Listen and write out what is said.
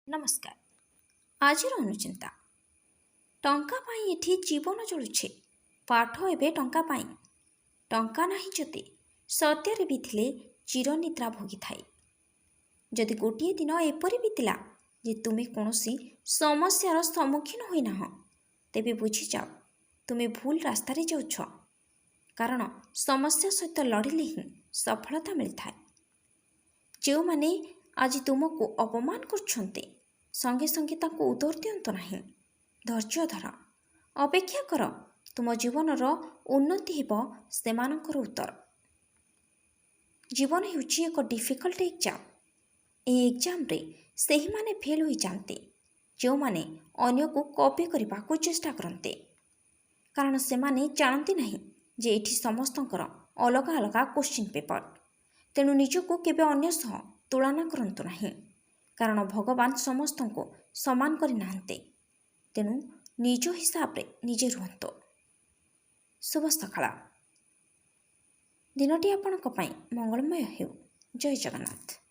ନମସ୍କାର। ଆଜିର ଅନୁଚିନ୍ତା ଟଙ୍କା ପାଇଁ ଏଠି ଜୀବନ ଚଳୁଛି। ପାଠ ଏବେ ଟଙ୍କା ପାଇଁ। ଟଙ୍କା ନାହିଁ ଯଦି ସତ୍ୟରେ ବି ଥିଲେ ଚିରନିଦ୍ରା ଭୋଗିଥାଏ। ଯଦି ଗୋଟିଏ ଦିନ ଏପରି ବିତିଲା ଯେ ତୁମେ କୌଣସି ସମସ୍ୟାର ସମ୍ମୁଖୀନ ହୋଇନାହଁ, ତେବେ ବୁଝିଯାଅ ତୁମେ ଭୁଲ ରାସ୍ତାରେ ଯାଉଛ। କାରଣ ସମସ୍ୟା ସହିତ ଲଢ଼ିଲେ ହିଁ ସଫଳତା ମିଳିଥାଏ। ଯେଉଁମାନେ ଆଜି ତୁମକୁ ଅପମାନ କରୁଛନ୍ତି, ସଙ୍ଗେ ସଙ୍ଗେ ତାଙ୍କୁ ଉତ୍ତର ଦିଅନ୍ତୁ ନାହିଁ। ଧୈର୍ଯ୍ୟ ଧର, ଅପେକ୍ଷା କର, ତୁମ ଜୀବନର ଉନ୍ନତି ହେବ ସେମାନଙ୍କର ଉତ୍ତର। ଜୀବନ ହେଉଛି ଏକ ଡିଫିକଲ୍ଟ ଏକ୍ଜାମ୍। ଏହି ଏକ୍ଜାମ୍ରେ ସେହିମାନେ ଫେଲ୍ ହୋଇଯାଆନ୍ତି ଯେଉଁମାନେ ଅନ୍ୟକୁ କପି କରିବାକୁ ଚେଷ୍ଟା କରନ୍ତି। କାରଣ ସେମାନେ ଜାଣନ୍ତି ନାହିଁ ଯେ ଏଠି ସମସ୍ତଙ୍କର ଅଲଗା ଅଲଗା କୋଶ୍ଚିନ୍ ପେପର। ତେଣୁ ନିଜକୁ କେବେ ଅନ୍ୟ ସହ ତୁଳନା କରନ୍ତୁ ନାହିଁ। କାରଣ ଭଗବାନ ସମସ୍ତଙ୍କୁ ସମାନ କରିନାହାନ୍ତି। ତେଣୁ ନିଜ ହିସାବରେ ନିଜେ ରୁହନ୍ତୁ। ଶୁଭ ସକାଳ। ଦିନଟି ଆପଣଙ୍କ ପାଇଁ ମଙ୍ଗଳମୟ ହେଉ। ଜୟ ଜଗନ୍ନାଥ।